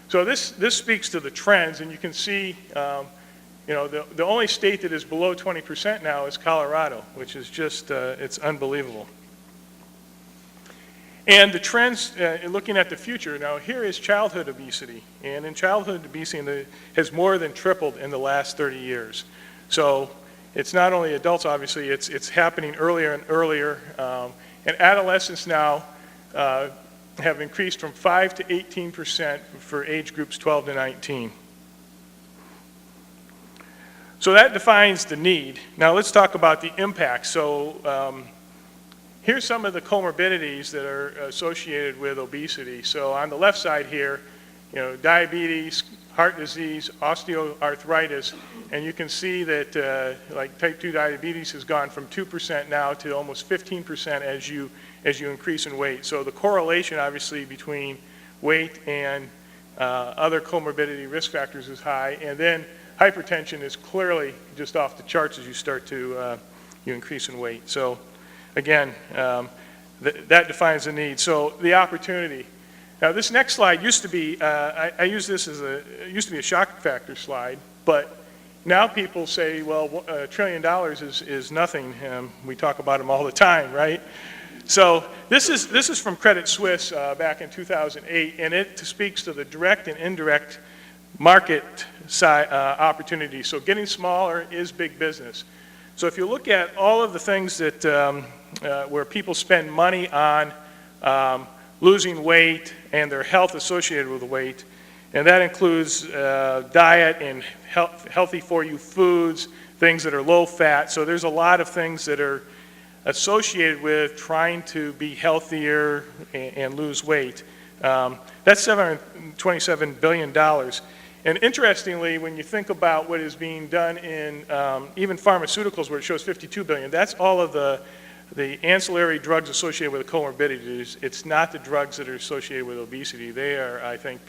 So this speaks to the trends, and you can see, you know, the only state that is below 20% now is Colorado, which is just, it's unbelievable. And the trends, looking at the future, now here is childhood obesity. And in childhood obesity, has more than tripled in the last 30 years. So it's not only adults, obviously, it's happening earlier and earlier. And adolescents now have increased from 5 to 18% for age groups 12 to 19. So that defines the need. Now let's talk about the impact. So here's some of the comorbidities that are associated with obesity. So on the left side here, you know, diabetes, heart disease, osteoarthritis, and you can see that like type 2 diabetes has gone from 2% now to almost 15% as you increase in weight. So the correlation obviously between weight and other comorbidity risk factors is high, and then hypertension is clearly just off the charts as you start to you increase in weight. So again, that defines the need. So the opportunity. Now this next slide used to be, I use this as it used to be a shock factor slide, but now people say, well, $1 trillion is nothing. We talk about them all the time, right? So this is from Credit Suisse back in 2008, and it speaks to the direct and indirect market opportunities. So getting smaller is big business. So if you look at all of the things that where people spend money on losing weight and their health associated with weight, and that includes diet and healthy for you foods, things that are low fat. So there's a lot of things that are associated with trying to be healthier and lose weight. That's $727 billion. And interestingly, when you think about what is being done in even pharmaceuticals, where it shows $52 billion, that's all of the ancillary drugs associated with the comorbidities. It's not the drugs that are associated with obesity. They are, I think,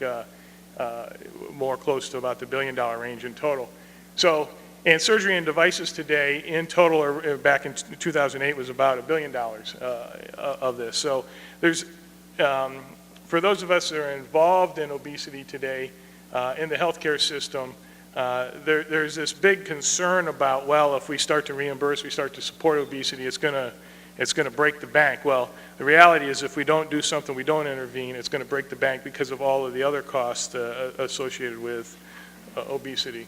more close to about the $1 billion range in total. So, and surgery and devices today, in total, or back in 2008, was about $1 billion of this. So there's, for those of us that are involved in obesity today, in the healthcare system, there's this big concern about, well, if we start to reimburse, we start to support obesity, it's going to break the bank. Well, the reality is if we don't do something, we don't intervene, it's going to break the bank because of all of the other costs associated with obesity.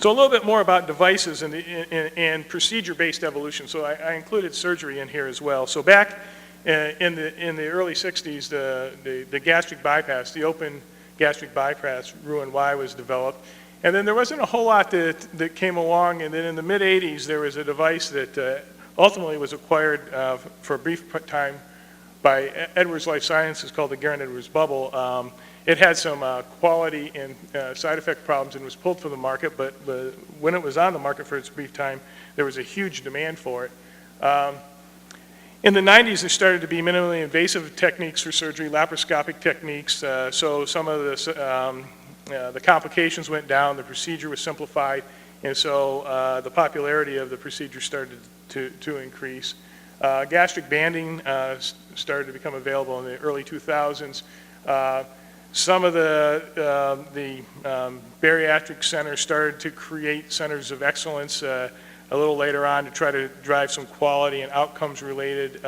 So a little bit more about devices and procedure-based evolution. So I included surgery in here as well. So back in the early 60s, the gastric bypass, the open gastric bypass, Roux-en-Y, was developed. And then there wasn't a whole lot that came along, and then in the mid-80s there was a device that ultimately was acquired for a brief time by Edwards Life Sciences called the Guerin-Edwards bubble. It had some quality and side effect problems and was pulled from the market, but when it was on the market for its brief time, there was a huge demand for it. In the 90s, there started to be minimally invasive techniques for surgery, laparoscopic techniques, so some of the complications went down, the procedure was simplified, and so the popularity of the procedure started to increase. Gastric banding started to become available in the early 2000s. Some of the bariatric centers started to create centers of excellence a little later on to try to drive some quality and outcomes related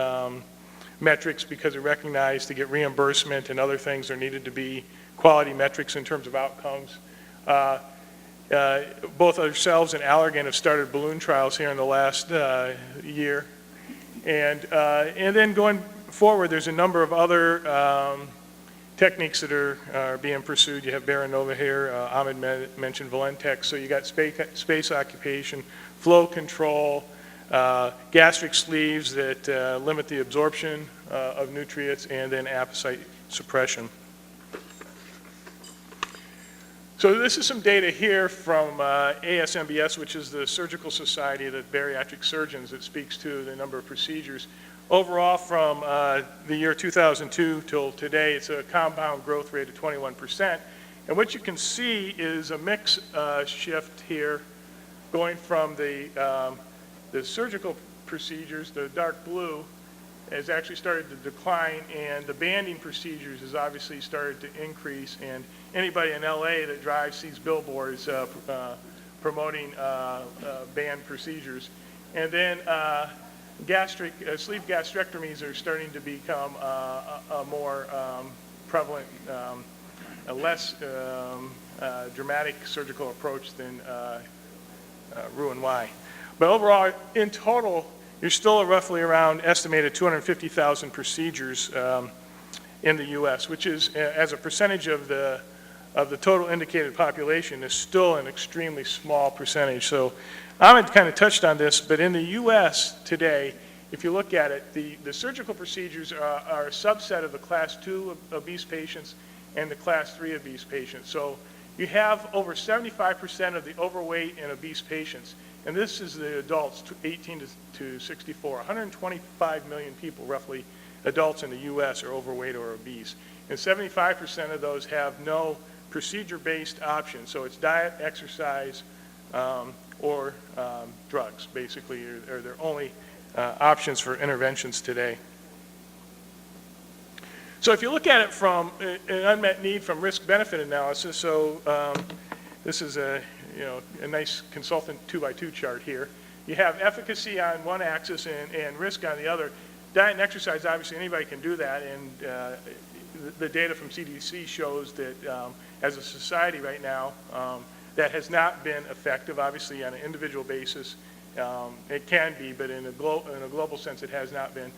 metrics, because it recognized to get reimbursement and other things there needed to be quality metrics in terms of outcomes. Both ourselves and Allergan have started balloon trials here in the last year. And then going forward, there's a number of other techniques that are being pursued. You have Bernardino here, Ahmed mentioned Valentech, so you got space occupation, flow control, gastric sleeves that limit the absorption of nutrients, and then appetite suppression. So this is some data here from ASMBS, which is the Surgical Society of the Bariatric Surgeons, that speaks to the number of procedures. Overall, from the year 2002 till today, it's a compound growth rate of 21%. And what you can see is a mix shift here, going from the surgical procedures, the dark blue, has actually started to decline, and the banding procedures has obviously started to increase. And anybody in LA that drives sees billboards promoting band procedures. And then sleeve gastrectomies are starting to become a more prevalent, a less dramatic surgical approach than Roux-en-Y. But overall, in total, you're still roughly around estimated 250,000 procedures in the U.S., which is, as a percentage of the total indicated population, is still an extremely small percentage. So Ahmed kind of touched on this, but in the U.S. today, if you look at it, the surgical procedures are a subset of the class 2 obese patients and the class 3 obese patients. So you have over 75% of the overweight and obese patients, and this is the adults 18 to 64. 125 million people, roughly, adults in the U.S. are overweight or obese, and 75% of those have no procedure-based options. So it's diet, exercise, or drugs, basically, are their only options for interventions today. So if you look at it from an unmet need from risk-benefit analysis, so this is a nice consultant 2x2 chart here. You have efficacy on one axis and risk on the other. Diet and exercise, obviously anybody can do that, and the data from CDC shows that as a society right now, that has not been effective. Obviously on an individual basis, it can be, but in a global sense, it has not been.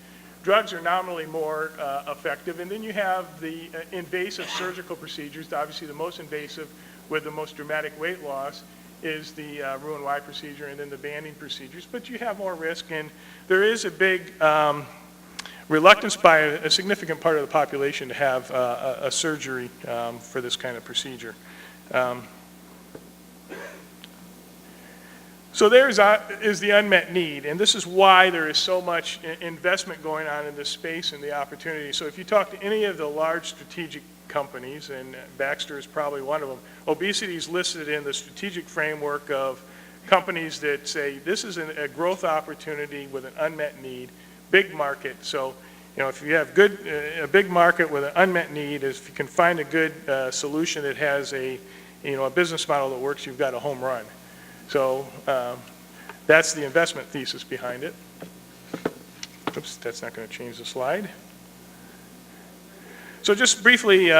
Drugs are nominally more effective, and then you have the invasive surgical procedures. Obviously the most invasive with the most dramatic weight loss is the Roux-en-Y procedure, and then the banding procedures, but you have more risk, and there is a big reluctance by a significant part of the population to have a surgery for this kind of procedure. So there is the unmet need, and this is why there is so much investment going on in this space and the opportunity. So if you talk to any of the large strategic companies, and Baxter is probably one of them, obesity is listed in the strategic framework of companies that say this is a growth opportunity with an unmet need, big market. So if you have a big market with an unmet need, if you can find a good solution that has a business model that works, you've got a home run. So that's the investment thesis behind it. Oops, that's not going to change the slide. So just briefly,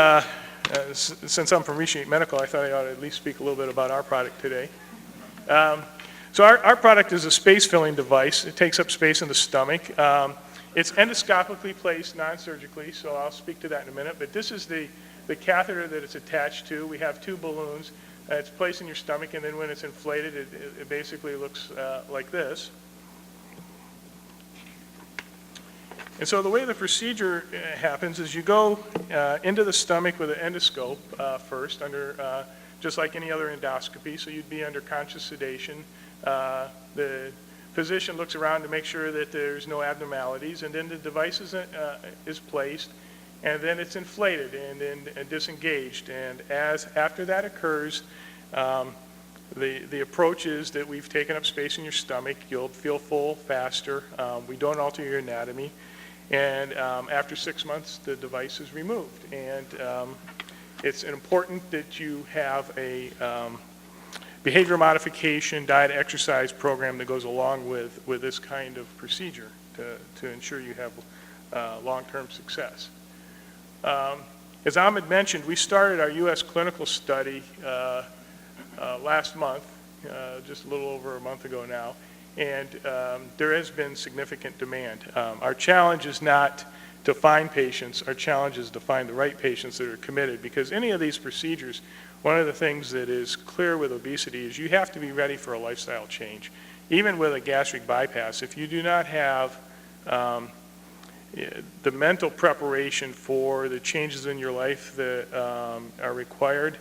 since I'm from Reshape Medical, I thought I ought to at least speak a little bit about our product today. So our product is a space-filling device. It takes up space in the stomach. It's endoscopically placed, non-surgically, so I'll speak to that in a minute. But this is the catheter that it's attached to. We have two balloons. It's placed in your stomach, and then when it's inflated, it basically looks like this. And so the way the procedure happens is you go into the stomach with an endoscope first, under just like any other endoscopy. So you'd be under conscious sedation. The physician looks around to make sure that there's no abnormalities, and then the device is placed, and then it's inflated and then disengaged. And after that occurs, the approach is that we've taken up space in your stomach. You'll feel full faster. We don't alter your anatomy. And after 6 months, the device is removed. And it's important that you have a behavior modification, diet, exercise program that goes along with this kind of procedure to ensure you have long-term success. As Ahmed mentioned, we started our U.S. clinical study last month, just a little over a month ago now, and there has been significant demand. Our challenge is not to find patients. Our challenge is to find the right patients that are committed, because any of these procedures, one of the things that is clear with obesity is you have to be ready for a lifestyle change. Even with a gastric bypass, if you do not have the mental preparation for the changes in your life that are required,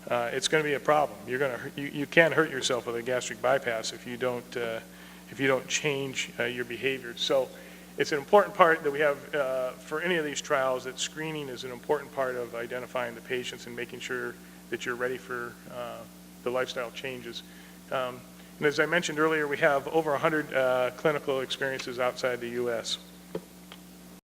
it's going to be a problem. You can hurt yourself with a gastric bypass if you don't change your behavior. So it's an important part that we have for any of these trials, that screening is an important part of identifying the patients and making sure that you're ready for the lifestyle changes. And as I mentioned earlier, we have over 100 clinical experiences outside the U.S.